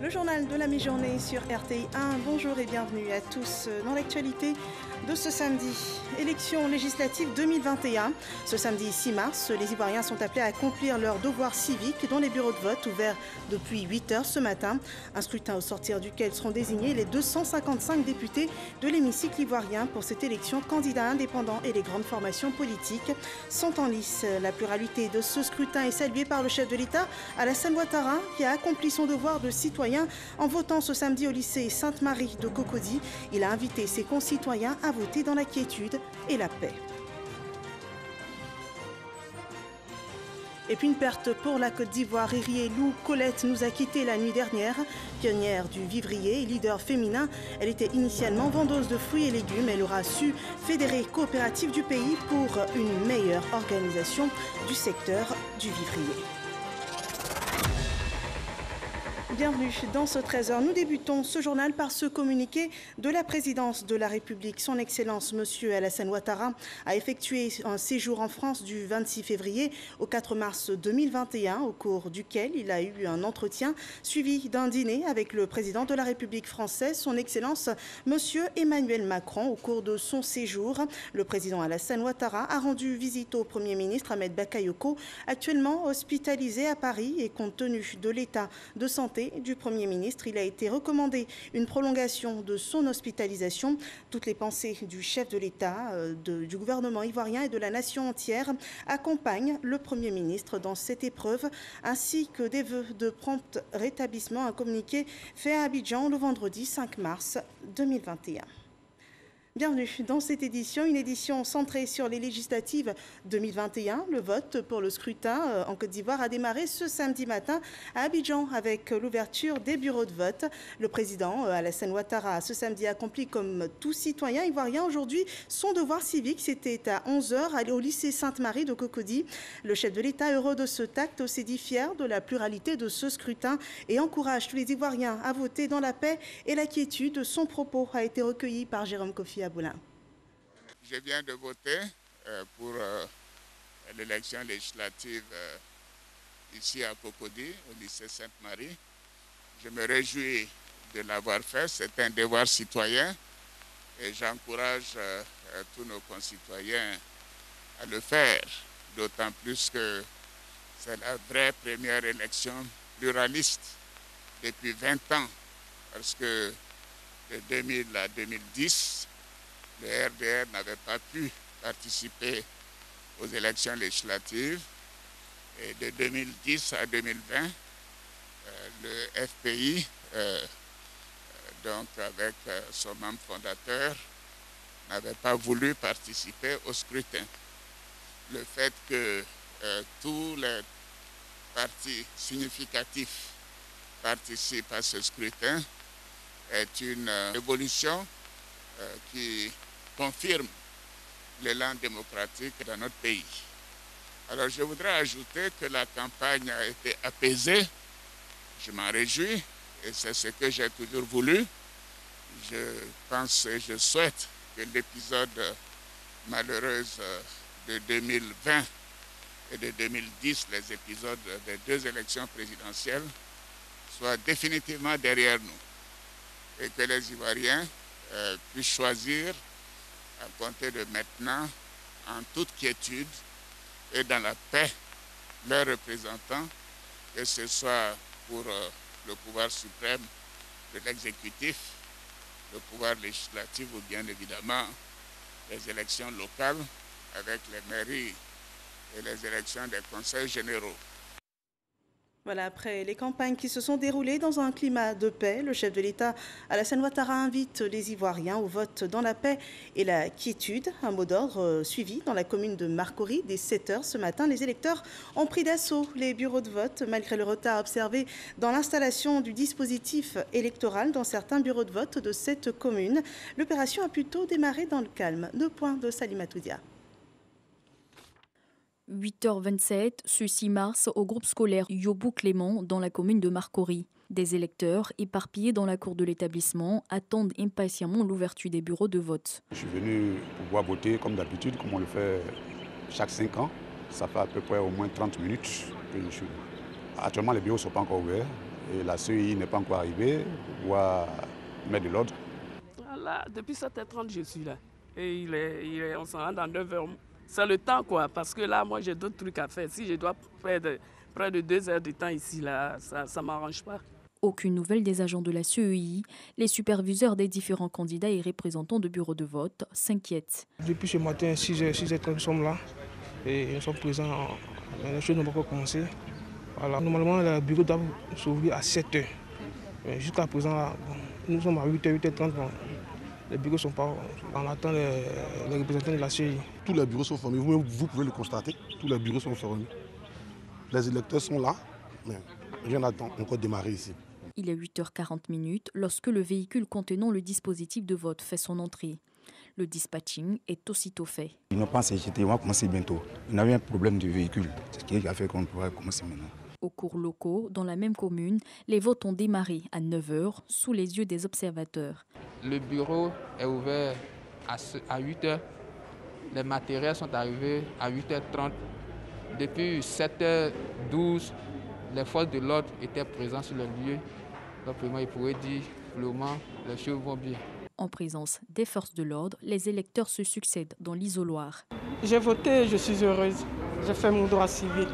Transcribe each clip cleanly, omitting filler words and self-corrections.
Le journal de la mi-journée sur RTI 1. Bonjour et bienvenue à tous dans l'actualité de ce samedi. Élections législatives 2021. Ce samedi 6 mars, les Ivoiriens sont appelés à accomplir leur devoir civique dans les bureaux de vote ouverts depuis 8 heures ce matin. Un scrutin au sortir duquel seront désignés les 255 députés de l'hémicycle ivoirien pour cette élection. Candidats indépendants et les grandes formations politiques sont en lice. La pluralité de ce scrutin est saluée par le chef de l'État, Alassane Ouattara, qui a accompli son devoir de citoyen en votant ce samedi au lycée Sainte-Marie de Cocody. Il a invité ses concitoyens à voter dans la quiétude et la paix. Et puis une perte pour la Côte d'Ivoire. Riri Lou Colette nous a quittés la nuit dernière. Pionnière du vivrier et leader féminin, elle était initialement vendeuse de fruits et légumes. Elle aura su fédérer coopératives du pays pour une meilleure organisation du secteur du vivrier. Bienvenue dans ce 13h. Nous débutons ce journal par ce communiqué de la présidence de la République. Son Excellence, M. Alassane Ouattara, a effectué un séjour en France du 26 février au 4 mars 2021, au cours duquel il a eu un entretien suivi d'un dîner avec le président de la République française, Son Excellence, M. Emmanuel Macron. Au cours de son séjour, le président Alassane Ouattara a rendu visite au Premier ministre Ahmed Bakayoko, actuellement hospitalisé à Paris, et compte tenu de l'état de santé du Premier ministre, il a été recommandé une prolongation de son hospitalisation. Toutes les pensées du chef de l'État, du gouvernement ivoirien et de la nation entière accompagnent le Premier ministre dans cette épreuve, ainsi que des vœux de prompt rétablissement. Un communiqué fait à Abidjan le vendredi 5 mars 2021. Bienvenue dans cette édition, une édition centrée sur les législatives 2021. Le vote pour le scrutin en Côte d'Ivoire a démarré ce samedi matin à Abidjan avec l'ouverture des bureaux de vote. Le président Alassane Ouattara a ce samedi accompli comme tout citoyen ivoirien aujourd'hui son devoir civique. C'était à 11h aller au lycée Sainte-Marie de Cocody. Le chef de l'État, heureux de ce tact, s'est dit fier de la pluralité de ce scrutin et encourage tous les Ivoiriens à voter dans la paix et la quiétude. Son propos a été recueilli par Jérôme Kofi Aboulin. Je viens de voter pour l'élection législative ici à Cocody, au lycée Sainte-Marie. Je me réjouis de l'avoir fait, c'est un devoir citoyen et j'encourage tous nos concitoyens à le faire, d'autant plus que c'est la vraie première élection pluraliste depuis 20 ans, parce que de 2000 à 2010, le RDR n'avait pas pu participer aux élections législatives. Et de 2010 à 2020, le FPI, donc avec son membre fondateur, n'avait pas voulu participer au scrutin. Le fait que tous les partis significatifs participent à ce scrutin est une évolution qui confirme l'élan démocratique dans notre pays. Alors je voudrais ajouter que la campagne a été apaisée. Je m'en réjouis et c'est ce que j'ai toujours voulu. Je pense et je souhaite que l'épisode malheureux de 2020 et de 2010, les épisodes des deux élections présidentielles, soient définitivement derrière nous et que les Ivoiriens puissent choisir à compter de maintenant, en toute quiétude et dans la paix, leurs représentants, que ce soit pour le pouvoir suprême de l'exécutif, le pouvoir législatif ou bien évidemment les élections locales avec les mairies et les élections des conseils généraux. Voilà, après les campagnes qui se sont déroulées dans un climat de paix, le chef de l'État, Alassane Ouattara, invite les Ivoiriens au vote dans la paix et la quiétude. Un mot d'ordre suivi dans la commune de Marcory dès 7h ce matin. Les électeurs ont pris d'assaut les bureaux de vote malgré le retard observé dans l'installation du dispositif électoral dans certains bureaux de vote de cette commune. L'opération a plutôt démarré dans le calme. 2 points de Salimatoudia. 8h27, ce 6 mars, au groupe scolaire Yobou Clément, dans la commune de Marcory. Des électeurs, éparpillés dans la cour de l'établissement, attendent impatiemment l'ouverture des bureaux de vote. Je suis venu pouvoir voter comme d'habitude, comme on le fait chaque 5 ans. Ça fait à peu près au moins 30 minutes que je suis. Actuellement, les bureaux ne sont pas encore ouverts. Et la CEI n'est pas encore arrivée, voire mettre de l'ordre. Voilà, depuis 7h30, je suis là. Et on s'en rend dans 9h. C'est le temps, quoi, parce que là, moi, j'ai d'autres trucs à faire. Si je dois perdre près de 2 heures de temps ici, là, ça ne m'arrange pas. Aucune nouvelle des agents de la CEI. Les superviseurs des différents candidats et représentants de bureaux de vote s'inquiètent. Depuis ce matin, 6h30, nous sommes là et nous sommes présents. Les choses n'ont pas encore commencé. Voilà. Normalement, le bureau doit s'ouvrir à 7h. Jusqu'à présent, là, nous sommes à 8h, 8h30. Les bureaux sont pas. On attend les représentants de la CEI. Tous les bureaux sont fermés. Vous pouvez le constater. Tous les bureaux sont fermés. Les électeurs sont là, mais rien n'attend encore de démarrer ici. Il est 8h40 lorsque le véhicule contenant le dispositif de vote fait son entrée. Le dispatching est aussitôt fait. Ils n'ont pas s'inquiété, on va commencer bientôt. On avait un problème de véhicule, c'est ce qui a fait qu'on pourrait commencer maintenant. Aux cours locaux, dans la même commune, les votes ont démarré à 9h sous les yeux des observateurs. Le bureau est ouvert à 8h. Les matériels sont arrivés à 8h30. Depuis 7h12, les forces de l'ordre étaient présentes sur le lieu. Donc, vraiment, il pourrait dire, vraiment, les choses vont bien. En présence des forces de l'ordre, les électeurs se succèdent dans l'isoloir. J'ai voté, je suis heureuse. J'ai fait mon droit civil.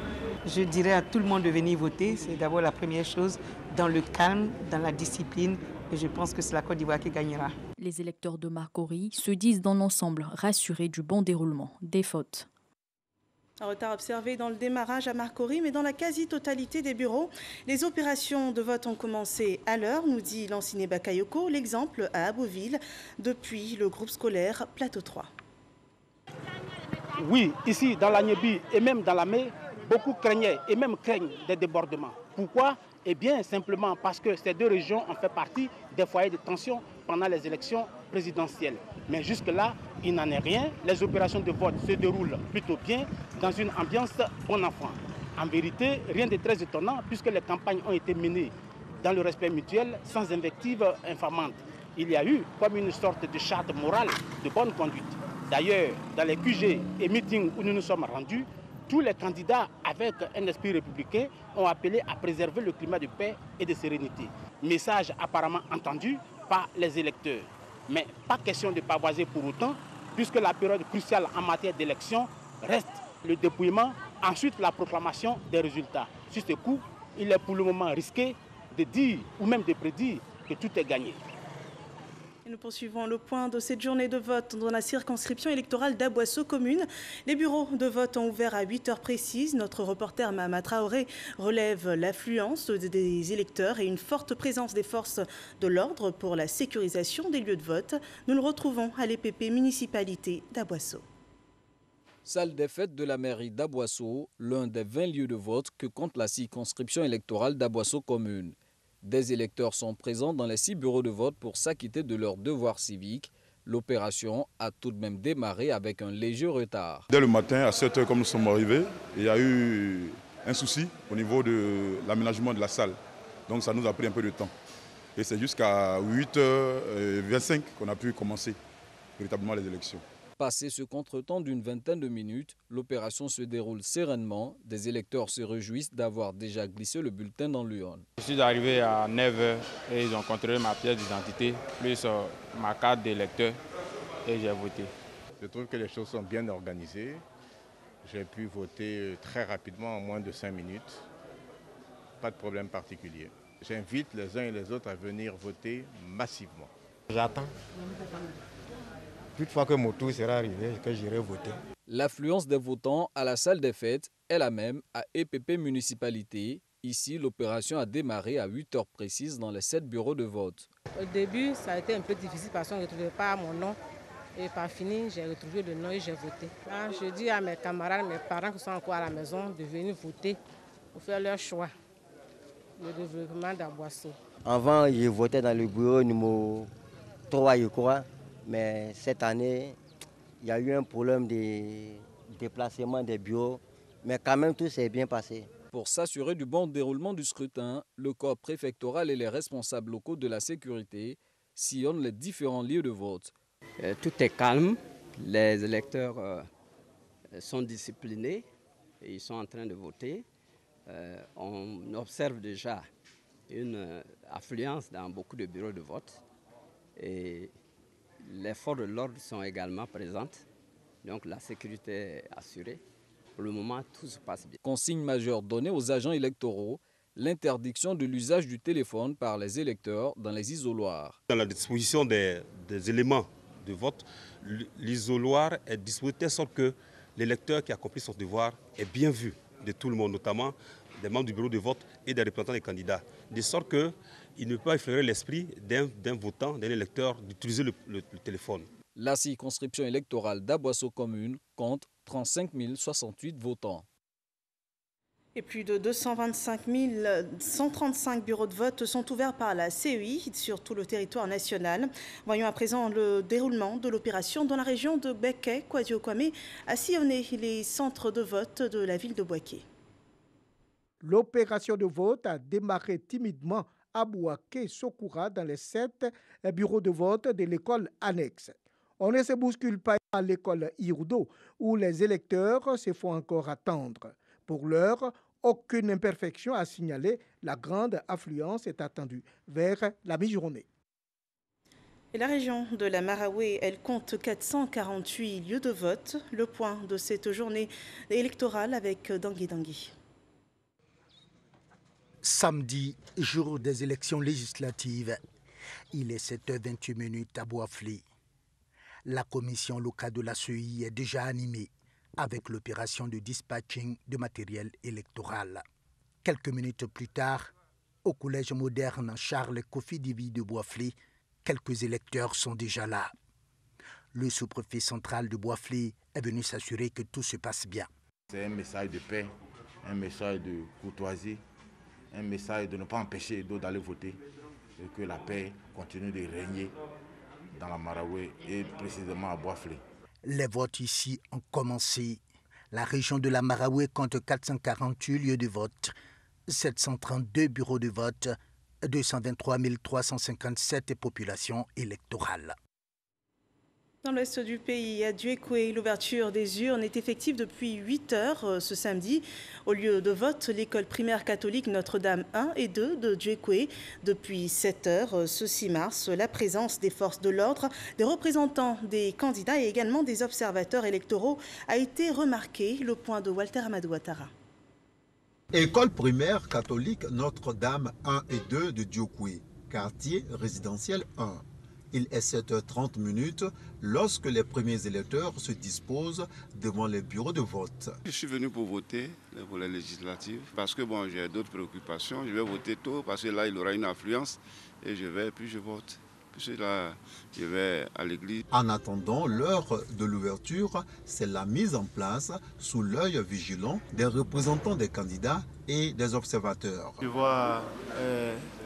Je dirais à tout le monde de venir voter. C'est d'abord la première chose, dans le calme, dans la discipline. Et je pense que c'est la Côte d'Ivoire qui gagnera. Les électeurs de Marcory se disent dans l'ensemble rassurés du bon déroulement des votes. Un retard observé dans le démarrage à Marcory, mais dans la quasi-totalité des bureaux, les opérations de vote ont commencé à l'heure, nous dit Lanciné Bakayoko. L'exemple à Aboville, depuis le groupe scolaire Plateau 3. Oui, ici, dans la Nyebi et même dans la Mé, beaucoup craignaient et même craignent des débordements. Pourquoi ? Eh bien, simplement parce que ces deux régions ont fait partie des foyers de tension pendant les élections présidentielles. Mais jusque-là, il n'en est rien. Les opérations de vote se déroulent plutôt bien dans une ambiance bon enfant. En vérité, rien de très étonnant puisque les campagnes ont été menées dans le respect mutuel, sans invectives infamantes. Il y a eu comme une sorte de charte morale de bonne conduite. D'ailleurs, dans les QG et meetings où nous nous sommes rendus, tous les candidats avec un esprit républicain ont appelé à préserver le climat de paix et de sérénité. Message apparemment entendu par les électeurs. Mais pas question de pavoiser pour autant, puisque la période cruciale en matière d'élection reste le dépouillement, ensuite la proclamation des résultats. Sur ce coup, il est pour le moment risqué de dire ou même de prédire que tout est gagné. Et nous poursuivons le point de cette journée de vote dans la circonscription électorale d'Aboisseau commune. Les bureaux de vote ont ouvert à 8h précises. Notre reporter Mahama Traoré relève l'affluence des électeurs et une forte présence des forces de l'ordre pour la sécurisation des lieux de vote. Nous le retrouvons à l'EPP municipalité d'Aboisseau. Salle des fêtes de la mairie d'Aboisseau, l'un des 20 lieux de vote que compte la circonscription électorale d'Aboisseau commune. Des électeurs sont présents dans les 6 bureaux de vote pour s'acquitter de leurs devoirs civiques. L'opération a tout de même démarré avec un léger retard. Dès le matin, à 7h, comme nous sommes arrivés, il y a eu un souci au niveau de l'aménagement de la salle. Donc ça nous a pris un peu de temps. Et c'est jusqu'à 8h25 qu'on a pu commencer véritablement les élections. Passé ce contretemps d'une vingtaine de minutes, l'opération se déroule sereinement. Des électeurs se réjouissent d'avoir déjà glissé le bulletin dans l'urne. Je suis arrivé à 9h et ils ont contrôlé ma pièce d'identité, plus ma carte d'électeur et j'ai voté. Je trouve que les choses sont bien organisées. J'ai pu voter très rapidement en moins de 5 minutes. Pas de problème particulier. J'invite les uns et les autres à venir voter massivement. J'attends. Toutefois que mon tour sera arrivé, que j'irai voter. L'affluence des votants à la salle des fêtes est la même à EPP municipalité. Ici, l'opération a démarré à 8h précises dans les 7 bureaux de vote. Au début, ça a été un peu difficile parce qu'on ne retrouvait pas mon nom. Et par fini, j'ai retrouvé le nom et j'ai voté. Là, je dis à mes camarades, mes parents qui sont encore à la maison, de venir voter pour faire leur choix. Le développement d'Aboisseau. Avant, je votais dans le bureau numéro 3, je crois. Mais cette année, il y a eu un problème de déplacement des bureaux. Mais quand même, tout s'est bien passé. Pour s'assurer du bon déroulement du scrutin, le corps préfectoral et les responsables locaux de la sécurité sillonnent les différents lieux de vote. Tout est calme. Les électeurs sont disciplinés et ils sont en train de voter. On observe déjà une affluence dans beaucoup de bureaux de vote. Et les forces de l'ordre sont également présentes. Donc la sécurité est assurée. Pour le moment, tout se passe bien. Consigne majeure donnée aux agents électoraux, l'interdiction de l'usage du téléphone par les électeurs dans les isoloirs. Dans la disposition des éléments de vote, l'isoloir est disposé de telle sorte que l'électeur qui accomplit son devoir est bien vu de tout le monde, notamment des membres du bureau de vote et des représentants des candidats. De sorte qu'il ne peut pas effleurer l'esprit d'un votant, d'un électeur d'utiliser le téléphone. La circonscription électorale d'Aboisseau Commune compte 35 068 votants. Et plus de 225 135 bureaux de vote sont ouverts par la CEI sur tout le territoire national. Voyons à présent le déroulement de l'opération dans la région de Beke. Kwadio Kwame a sillonné les centres de vote de la ville de Bouaké. L'opération de vote a démarré timidement à Bouaké-Sokoura dans les 7 bureaux de vote de l'école annexe. On ne se bouscule pas à l'école Irudo où les électeurs se font encore attendre. Pour l'heure, aucune imperfection à signaler. La grande affluence est attendue vers la mi-journée. Et la région de la Maraoué, elle compte 448 lieux de vote. Le point de cette journée électorale avec Dangui Dangui. Samedi, jour des élections législatives. Il est 7h28 à Boafli. La commission locale de la CEI est déjà animée avec l'opération de dispatching de matériel électoral. Quelques minutes plus tard, au collège moderne Charles Kofi Divi de Boafli, quelques électeurs sont déjà là. Le sous-préfet central de Boafli est venu s'assurer que tout se passe bien. C'est un message de paix, un message de courtoisie, un message de ne pas empêcher d'autres d'aller voter et que la paix continue de régner dans la Maraoué et précisément à Boafli. Les votes ici ont commencé. La région de la Maraoué compte 448 lieux de vote, 732 bureaux de vote, 223 357 populations électorales. Dans l'ouest du pays, à Djuekoué, l'ouverture des urnes est effective depuis 8 heures ce samedi. Au lieu de vote, l'école primaire catholique Notre-Dame 1 et 2 de Djuekoué. Depuis 7 heures ce 6 mars, la présence des forces de l'ordre, des représentants des candidats et également des observateurs électoraux a été remarquée. Le point de Walter Amadou Ouattara. École primaire catholique Notre-Dame 1 et 2 de Djuekoué, quartier résidentiel 1. Il est 7h30 lorsque les premiers électeurs se disposent devant les bureaux de vote. Je suis venu pour voter pour les législatives parce que bon, j'ai d'autres préoccupations. Je vais voter tôt parce que là, il y aura une affluence et puis je vote. Puis là, je vais à l'église. En attendant l'heure de l'ouverture, c'est la mise en place sous l'œil vigilant des représentants des candidats et des observateurs. Je vois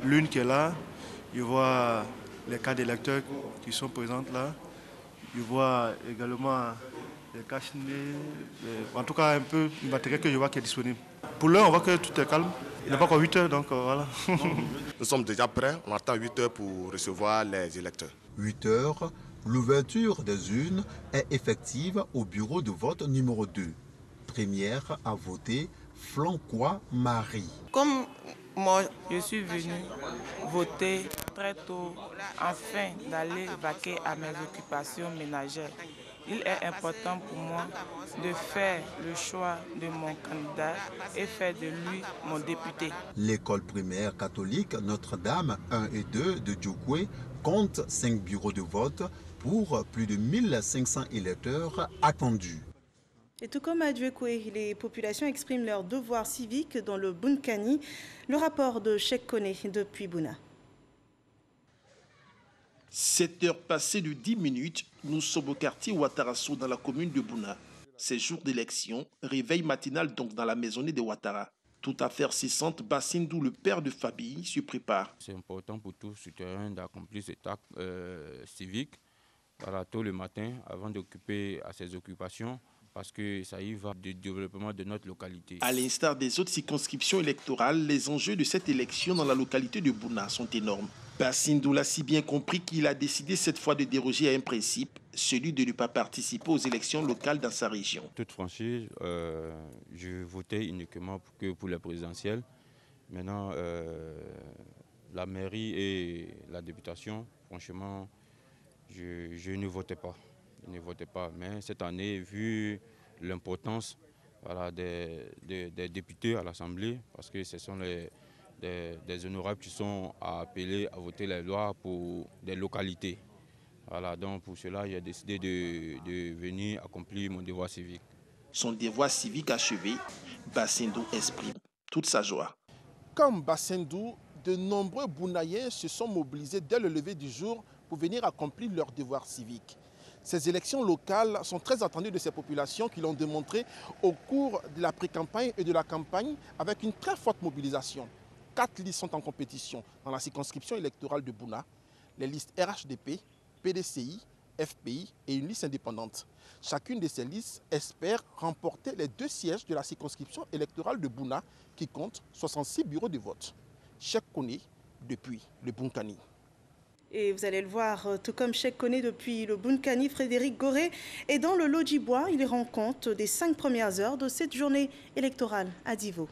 l'une qui est là, je vois les cas d'électeurs qui sont présents là. Je vois également les cachinés, en tout cas un peu du matériel que je vois qui est disponible. Pour l'heure, on voit que tout est calme. Il n'est pas encore 8 heures, donc voilà. Nous sommes déjà prêts, on attend 8 heures pour recevoir les électeurs. 8 heures, l'ouverture des urnes est effective au bureau de vote numéro 2. Première à voter, Flancois Marie. Comme moi, je suis venue voter très tôt afin d'aller vaquer à mes occupations ménagères. Il est important pour moi de faire le choix de mon candidat et faire de lui mon député. L'école primaire catholique Notre-Dame 1 et 2 de Djuekoué compte 5 bureaux de vote pour plus de 1500 électeurs attendus. Et tout comme à Djuekoué, les populations expriment leur devoir civique dans le Bunkani. Le rapport de Cheikh Koné depuis Bouna. 7 heures passées de 10 minutes, nous sommes au quartier Ouattarasso dans la commune de Bouna. C'est jour d'élection, réveil matinal donc dans la maisonnée de Ouattara. Tout affaire cessante, Bassindou, le père de famille, se prépare. C'est important pour tout citoyen d'accomplir cet acte civique tôt le matin avant d'occuper à ses occupations, parce que ça y va du développement de notre localité. À l'instar des autres circonscriptions électorales, les enjeux de cette élection dans la localité de Bouna sont énormes. Bassindou l'a si bien compris qu'il a décidé cette fois de déroger à un principe, celui de ne pas participer aux élections locales dans sa région. Toute franchise, je votais uniquement pour les présidentielles, Maintenant, la mairie et la députation, franchement, je ne votais pas. Je ne votais pas. Mais cette année, vu l'importance des députés à l'Assemblée, parce que ce sont des honorables qui sont appelés à voter les lois pour des localités. Voilà, donc pour cela, j'ai décidé de venir accomplir mon devoir civique. Son devoir civique achevé, Bassendou exprime toute sa joie. Comme Bassendou, de nombreux Bounaïens se sont mobilisés dès le lever du jour pour venir accomplir leur devoir civique. Ces élections locales sont très attendues de ces populations qui l'ont démontré au cours de la pré-campagne et de la campagne avec une très forte mobilisation. 4 listes sont en compétition dans la circonscription électorale de Bouna. Les listes RHDP, PDCI, FPI et une liste indépendante. Chacune de ces listes espère remporter les 2 sièges de la circonscription électorale de Bouna qui compte 66 bureaux de vote. Cheikh Koné depuis le Bunkani. Et vous allez le voir, tout comme Cheikh Koné depuis le Bunkani, Frédéric Goré est dans le Lodjibois. Il rend compte des 5 premières heures de cette journée électorale à Divo.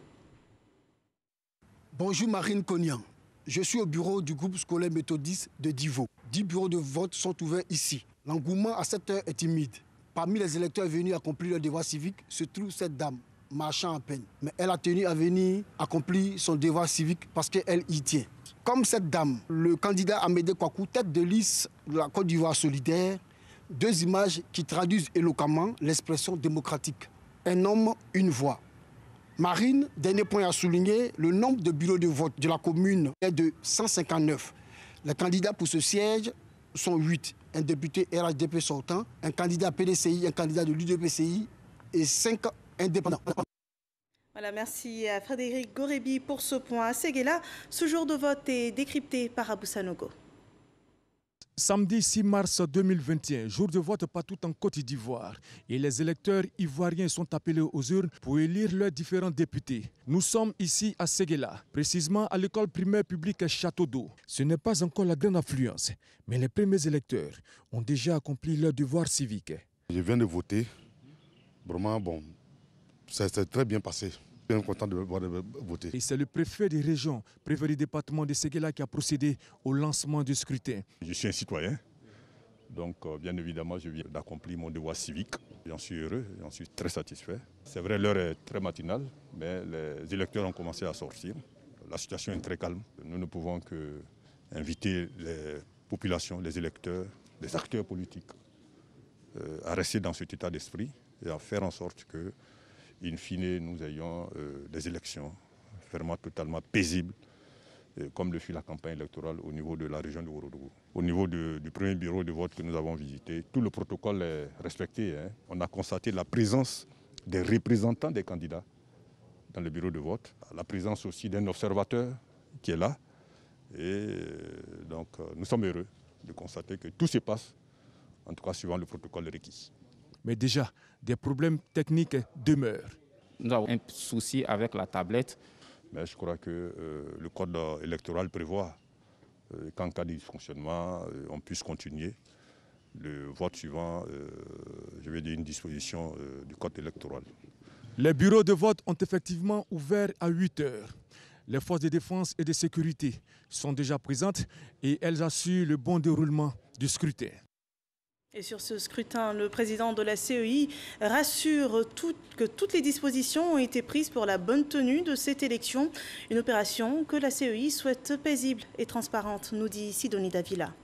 Bonjour Marine Cognan. Je suis au bureau du groupe scolaire méthodiste de Divo. 10 bureaux de vote sont ouverts ici. L'engouement à cette heure est timide. Parmi les électeurs venus accomplir leur devoir civique se trouve cette dame, marchant à peine. Mais elle a tenu à venir accomplir son devoir civique parce qu'elle y tient. Comme cette dame, le candidat Amédée Kouakou, tête de liste de la Côte d'Ivoire solidaire, 2 images qui traduisent éloquemment l'expression démocratique. Un homme, une voix. Marine, dernier point à souligner, le nombre de bureaux de vote de la commune est de 159. Les candidats pour ce siège sont 8. Un député RHDP sortant, un candidat PDCI, un candidat de l'UDPCI et 5 indépendants. Voilà, merci à Frédéric Gorébi pour ce point. À Séguéla, ce jour de vote est décrypté par Abou Sanogo. Samedi 6 mars 2021, jour de vote partout en Côte d'Ivoire. Et les électeurs ivoiriens sont appelés aux urnes pour élire leurs différents députés. Nous sommes ici à Séguéla, précisément à l'école primaire publique Château d'Eau. Ce n'est pas encore la grande affluence, mais les premiers électeurs ont déjà accompli leur devoir civique. Je viens de voter. Vraiment, bon, ça s'est très bien passé. Je suis content de voter. Et c'est le préfet des régions, préfet du département de Séguéla qui a procédé au lancement du scrutin. Je suis un citoyen, donc bien évidemment je viens d'accomplir mon devoir civique. J'en suis heureux, j'en suis très satisfait. C'est vrai, l'heure est très matinale, mais les électeurs ont commencé à sortir. La situation est très calme. Nous ne pouvons qu'inviter les populations, les électeurs, les acteurs politiques à rester dans cet état d'esprit et à faire en sorte que in fine, nous ayons des élections vraiment totalement paisibles, comme le fut la campagne électorale au niveau de la région de Ourodougou. Au niveau du premier bureau de vote que nous avons visité, tout le protocole est respecté. On a constaté la présence des représentants des candidats dans le bureau de vote, la présence aussi d'un observateur qui est là. Et donc, nous sommes heureux de constater que tout se passe, en tout cas suivant le protocole requis. Mais déjà, des problèmes techniques demeurent. Nous avons un souci avec la tablette. Mais je crois que le code électoral prévoit qu'en cas de dysfonctionnement, on puisse continuer le vote suivant, je vais dire, une disposition du code électoral. Les bureaux de vote ont effectivement ouvert à 8 heures. Les forces de défense et de sécurité sont déjà présentes et elles assurent le bon déroulement du scrutin. Et sur ce scrutin, le président de la CEI rassure que toutes les dispositions ont été prises pour la bonne tenue de cette élection. Une opération que la CEI souhaite paisible et transparente, nous dit Sidonie Davila.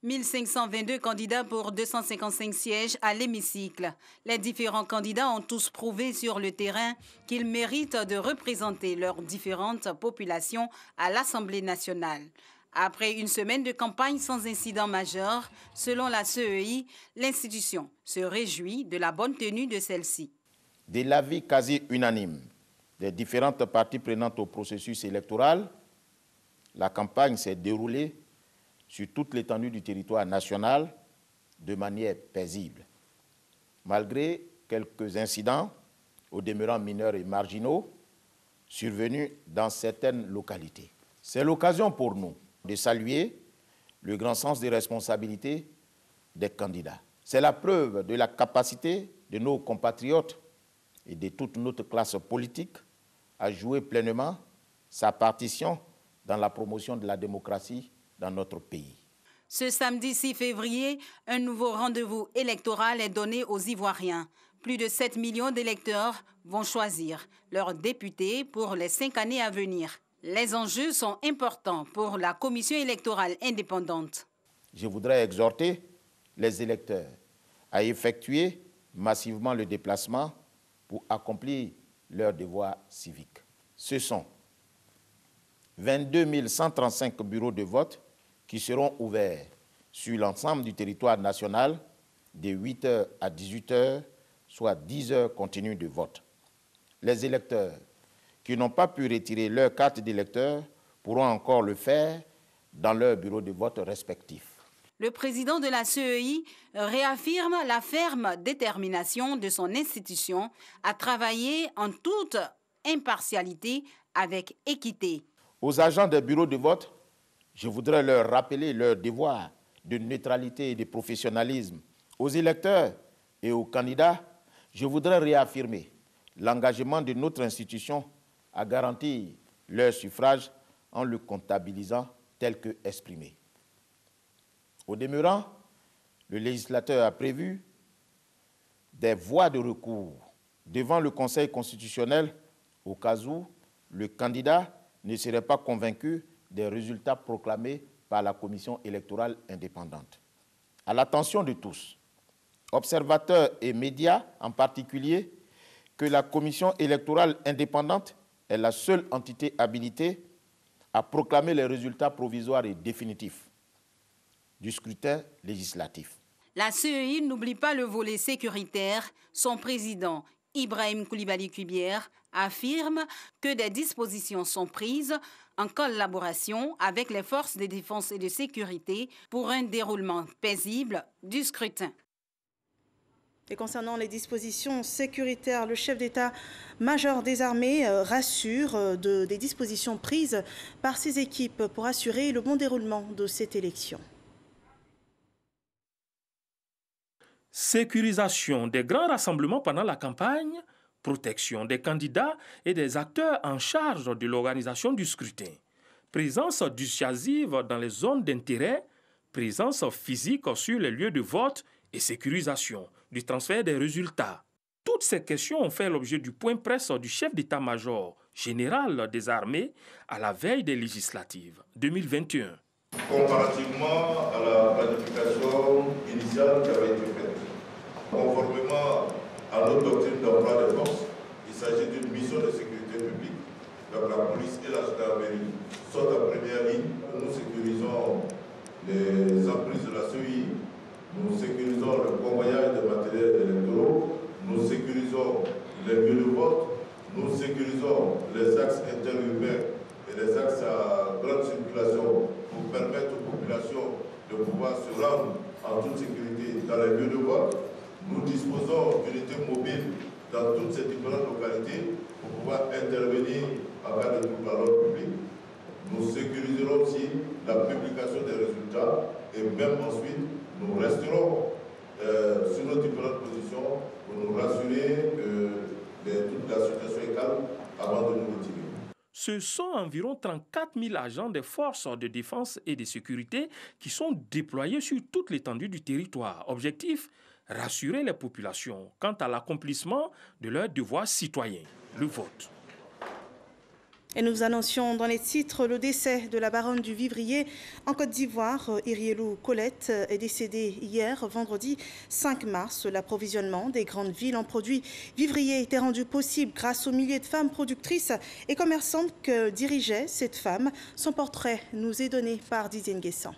1522 candidats pour 255 sièges à l'hémicycle. Les différents candidats ont tous prouvé sur le terrain qu'ils méritent de représenter leurs différentes populations à l'Assemblée nationale. Après une semaine de campagne sans incident majeur, selon la CEI, l'institution se réjouit de la bonne tenue de celle-ci. De l'avis quasi unanime des différentes parties prenantes au processus électoral, la campagne s'est déroulée sur toute l'étendue du territoire national de manière paisible. Malgré quelques incidents, au demeurant mineurs et marginaux, survenus dans certaines localités. C'est l'occasion pour nous de saluer le grand sens des responsabilités des candidats. C'est la preuve de la capacité de nos compatriotes et de toute notre classe politique à jouer pleinement sa partition dans la promotion de la démocratie dans notre pays. Ce samedi 6 février, un nouveau rendez-vous électoral est donné aux Ivoiriens. Plus de 7 millions d'électeurs vont choisir leurs députés pour les 5 années à venir. Les enjeux sont importants pour la commission électorale indépendante. Je voudrais exhorter les électeurs à effectuer massivement le déplacement pour accomplir leur devoir civique. Ce sont 22 135 bureaux de vote qui seront ouverts sur l'ensemble du territoire national de 8h à 18h, soit 10 heures continues de vote. Les électeurs qui n'ont pas pu retirer leur carte d'électeur pourront encore le faire dans leur bureau de vote respectif. Le président de la CEI réaffirme la ferme détermination de son institution à travailler en toute impartialité avec équité. Aux agents des bureaux de vote, je voudrais leur rappeler leur devoir de neutralité et de professionnalisme. Aux électeurs et aux candidats, je voudrais réaffirmer l'engagement de notre institution à garantir leur suffrage en le comptabilisant tel que exprimé. Au demeurant, le législateur a prévu des voies de recours devant le Conseil constitutionnel au cas où le candidat ne serait pas convaincu des résultats proclamés par la Commission électorale indépendante. À l'attention de tous, observateurs et médias en particulier, que la Commission électorale indépendante est la seule entité habilitée à proclamer les résultats provisoires et définitifs du scrutin législatif. La CEI n'oublie pas le volet sécuritaire. Son président, Ibrahim Koulibaly Kuibière, affirme que des dispositions sont prises en collaboration avec les forces de défense et de sécurité pour un déroulement paisible du scrutin. Et concernant les dispositions sécuritaires, le chef d'état-major des armées rassure des dispositions prises par ses équipes pour assurer le bon déroulement de cette élection. Sécurisation des grands rassemblements pendant la campagne, protection des candidats et des acteurs en charge de l'organisation du scrutin, présence dissuasive dans les zones d'intérêt, présence physique sur les lieux de vote et sécurisation du transfert des résultats. Toutes ces questions ont fait l'objet du point presse du chef d'état-major général des armées à la veille des législatives 2021. Comparativement à la planification initiale qui avait été faite, conformément à notre doctrine d'emploi des forces, il s'agit d'une mission de sécurité publique. Donc la police et la gendarmerie sont en première ligne. Nous sécurisons les emprises de la CEI, nous sécurisons le convoyage des matériels électoraux, nous sécurisons les lieux de vote, nous sécurisons les axes interurbains et les axes à grande circulation pour permettre aux populations de pouvoir se rendre en toute sécurité dans les lieux de vote. Nous disposons d'unités mobiles dans toutes ces différentes localités pour pouvoir intervenir en cas de trouble à l'ordre public. Nous sécuriserons aussi la publication des résultats et même ensuite, nous resterons sur nos différentes positions pour nous rassurer que toute la situation est calme avant de nous retirer. Ce sont environ 34 000 agents des forces de défense et de sécurité qui sont déployés sur toute l'étendue du territoire. Objectif, rassurer les populations quant à l'accomplissement de leurs devoirs citoyens, le vote. Et nous annoncions dans les titres le décès de la baronne du Vivrier en Côte d'Ivoire. Irielou Colette est décédée hier, vendredi 5 mars. L'approvisionnement des grandes villes en produits vivriers était rendu possible grâce aux milliers de femmes productrices et commerçantes que dirigeait cette femme. Son portrait nous est donné par Didier Nguessan.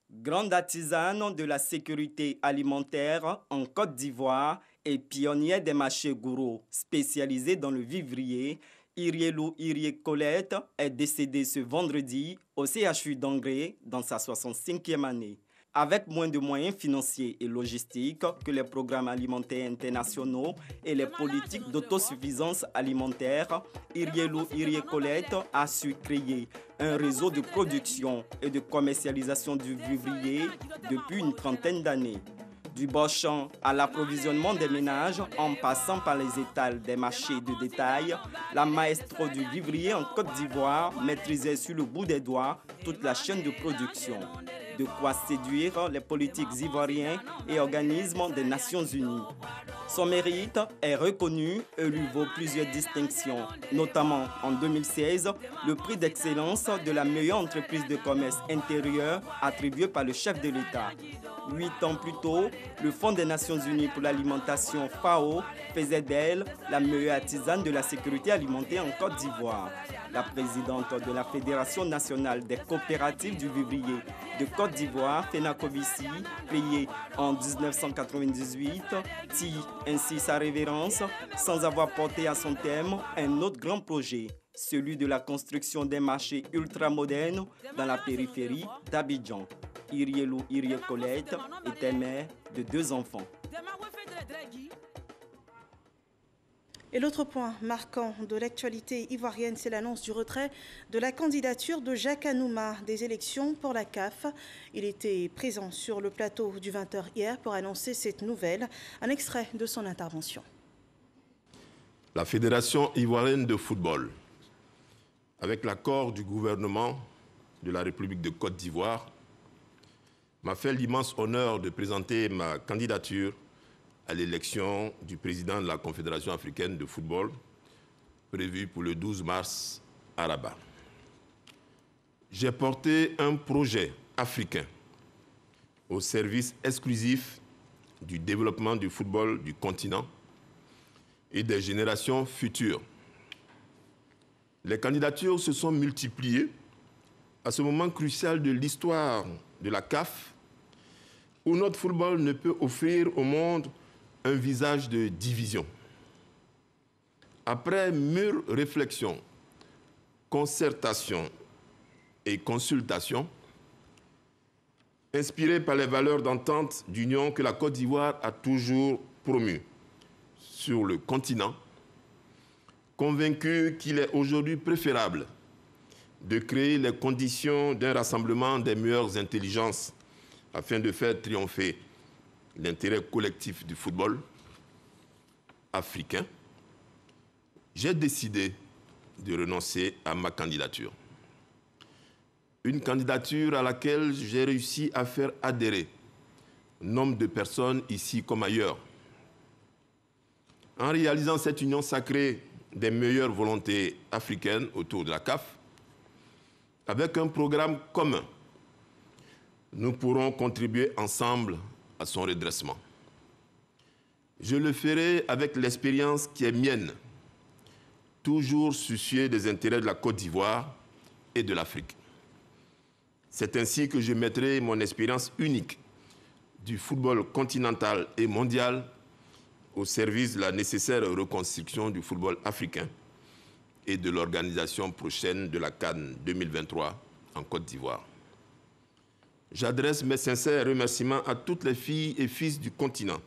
Grande artisane de la sécurité alimentaire en Côte d'Ivoire et pionnière des marchés gourous spécialisés dans le vivrier, Irielou Colette est décédée ce vendredi au CHU d'Angré dans sa 65e année. Avec moins de moyens financiers et logistiques que les programmes alimentaires internationaux et les politiques d'autosuffisance alimentaire, Irielou Colette a su créer un réseau de production et de commercialisation du vivrier depuis une trentaine d'années. Du bas-champ à l'approvisionnement des ménages, en passant par les étals des marchés de détail, la maestro du vivrier en Côte d'Ivoire maîtrisait sur le bout des doigts toute la chaîne de production. De quoi séduire les politiques ivoiriens et organismes des Nations Unies. Son mérite est reconnu et lui vaut plusieurs distinctions, notamment en 2016, le prix d'excellence de la meilleure entreprise de commerce intérieur attribué par le chef de l'État. 8 ans plus tôt, le Fonds des Nations Unies pour l'alimentation FAO faisait d'elle la meilleure artisane de la sécurité alimentaire en Côte d'Ivoire. La présidente de la Fédération nationale des coopératives du vivrier de Côte d'Ivoire, Fenacovici, payée en 1998, tille ainsi sa révérence sans avoir porté à son terme un autre grand projet, celui de la construction des marchés ultramodernes dans la périphérie d'Abidjan. Irielou Colette était mère de 2 enfants. Et l'autre point marquant de l'actualité ivoirienne, c'est l'annonce du retrait de la candidature de Jacques Anouma des élections pour la CAF. Il était présent sur le plateau du 20h hier pour annoncer cette nouvelle. Un extrait de son intervention. La Fédération ivoirienne de football, avec l'accord du gouvernement de la République de Côte d'Ivoire, m'a fait l'immense honneur de présenter ma candidature à l'élection du président de la Confédération africaine de football, prévue pour le 12 mars à Rabat. J'ai porté un projet africain au service exclusif du développement du football du continent et des générations futures. Les candidatures se sont multipliées à ce moment crucial de l'histoire de la CAF, où notre football ne peut offrir au monde un visage de division. Après mûre réflexion, concertation et consultation, inspiré par les valeurs d'entente d'union que la Côte d'Ivoire a toujours promues sur le continent, convaincu qu'il est aujourd'hui préférable de créer les conditions d'un rassemblement des meilleures intelligences afin de faire triompher l'intérêt collectif du football africain, j'ai décidé de renoncer à ma candidature. Une candidature à laquelle j'ai réussi à faire adhérer nombre de personnes ici comme ailleurs. En réalisant cette union sacrée des meilleures volontés africaines autour de la CAF, avec un programme commun, nous pourrons contribuer ensemble à son redressement. Je le ferai avec l'expérience qui est mienne, toujours soucieux des intérêts de la Côte d'Ivoire et de l'Afrique. C'est ainsi que je mettrai mon expérience unique du football continental et mondial au service de la nécessaire reconstruction du football africain et de l'organisation prochaine de la CAN 2023 en Côte d'Ivoire. J'adresse mes sincères remerciements à toutes les filles et fils du continent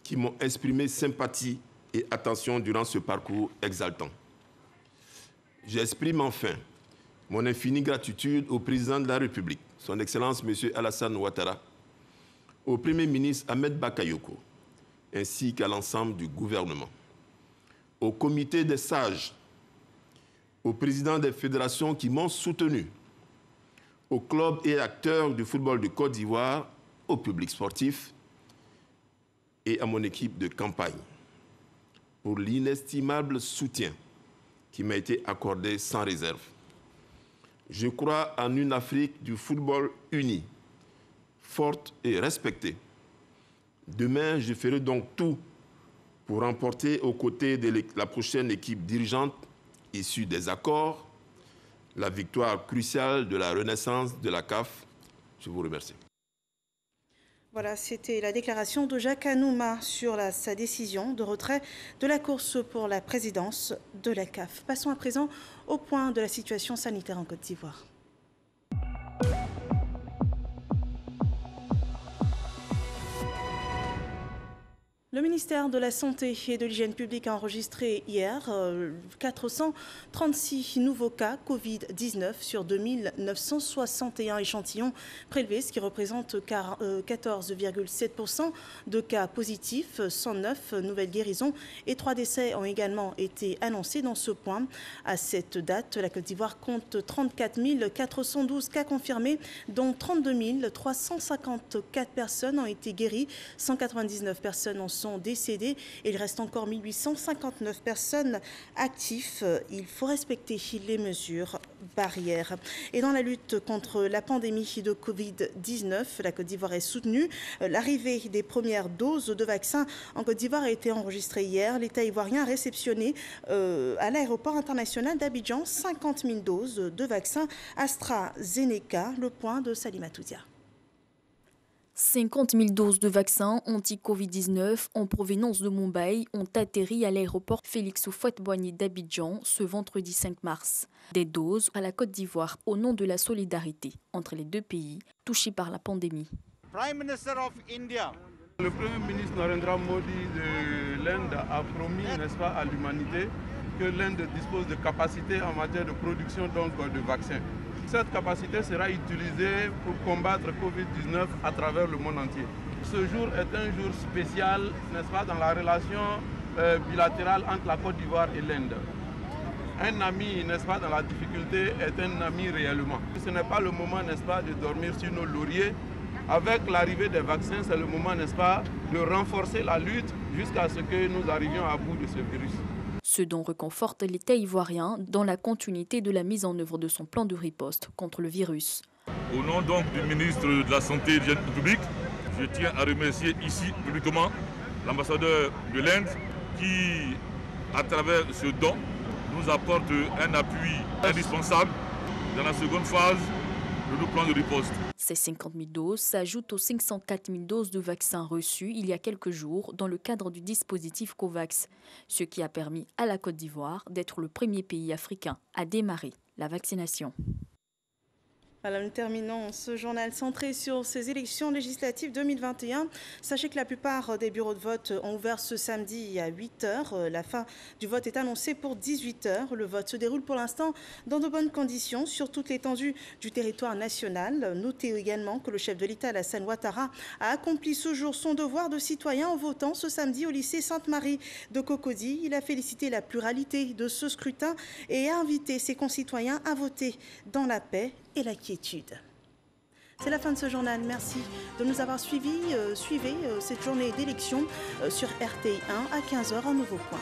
qui m'ont exprimé sympathie et attention durant ce parcours exaltant. J'exprime enfin mon infinie gratitude au président de la République, son Excellence M. Alassane Ouattara, au Premier ministre Ahmed Bakayoko, ainsi qu'à l'ensemble du gouvernement, au comité des sages, aux présidents des fédérations qui m'ont soutenu, aux clubs et acteurs du football de Côte d'Ivoire, au public sportif et à mon équipe de campagne pour l'inestimable soutien qui m'a été accordé sans réserve. Je crois en une Afrique du football unie, forte et respectée. Demain, je ferai donc tout pour remporter aux côtés de la prochaine équipe dirigeante issue des accords la victoire cruciale de la renaissance de la CAF. Je vous remercie. Voilà, c'était la déclaration de Jacques Anouma sur sa décision de retrait de la course pour la présidence de la CAF. Passons à présent au point de la situation sanitaire en Côte d'Ivoire. Le ministère de la Santé et de l'Hygiène publique a enregistré hier 436 nouveaux cas Covid-19 sur 2961 échantillons prélevés, ce qui représente 14,7% de cas positifs, 109 nouvelles guérisons et 3 décès ont également été annoncés dans ce point. À cette date, la Côte d'Ivoire compte 34 412 cas confirmés, dont 32 354 personnes ont été guéries, 199 personnes en sont décédées et il reste encore 1859 personnes actives. Il faut respecter les mesures barrières. Et dans la lutte contre la pandémie de Covid-19, la Côte d'Ivoire est soutenue. L'arrivée des premières doses de vaccins en Côte d'Ivoire a été enregistrée hier. L'État ivoirien a réceptionné à l'aéroport international d'Abidjan 50 000 doses de vaccins AstraZeneca. Le point de Salima Toudia. 50 000 doses de vaccins anti-Covid-19 en provenance de Mumbai ont atterri à l'aéroport Félix Houphouët-Boigny d'Abidjan ce vendredi 5 mars. Des doses à la Côte d'Ivoire au nom de la solidarité entre les deux pays touchés par la pandémie. Prime Minister of India. Le Premier ministre Narendra Modi de l'Inde a promis, n'est-ce pas, à l'humanité que l'Inde dispose de capacités en matière de production de vaccins. Cette capacité sera utilisée pour combattre Covid-19 à travers le monde entier. Ce jour est un jour spécial, n'est-ce pas, dans la relation bilatérale entre la Côte d'Ivoire et l'Inde. Un ami, n'est-ce pas, dans la difficulté est un ami réellement. Ce n'est pas le moment, n'est-ce pas, de dormir sur nos lauriers. Avec l'arrivée des vaccins, c'est le moment, n'est-ce pas, de renforcer la lutte jusqu'à ce que nous arrivions à bout de ce virus. Ce dont réconforte l'État ivoirien dans la continuité de la mise en œuvre de son plan de riposte contre le virus. Au nom donc du ministre de la Santé et de l'Hygiène publique, je tiens à remercier ici publiquement l'ambassadeur de l'Inde qui, à travers ce don, nous apporte un appui indispensable dans la seconde phase de nos plans de riposte. Ces 50 000 doses s'ajoutent aux 504 000 doses de vaccins reçus il y a quelques jours dans le cadre du dispositif COVAX, ce qui a permis à la Côte d'Ivoire d'être le premier pays africain à démarrer la vaccination. Voilà, nous terminons ce journal centré sur ces élections législatives 2021. Sachez que la plupart des bureaux de vote ont ouvert ce samedi à 8h. La fin du vote est annoncée pour 18h. Le vote se déroule pour l'instant dans de bonnes conditions sur toute l'étendue du territoire national. Notez également que le chef de l'État, Alassane Ouattara, a accompli ce jour son devoir de citoyen en votant ce samedi au lycée Sainte-Marie de Cocody. Il a félicité la pluralité de ce scrutin et a invité ses concitoyens à voter dans la paix et la quiétude. C'est la fin de ce journal. Merci de nous avoir suivis. Suivez cette journée d'élection sur RTI 1 à 15h, un nouveau point.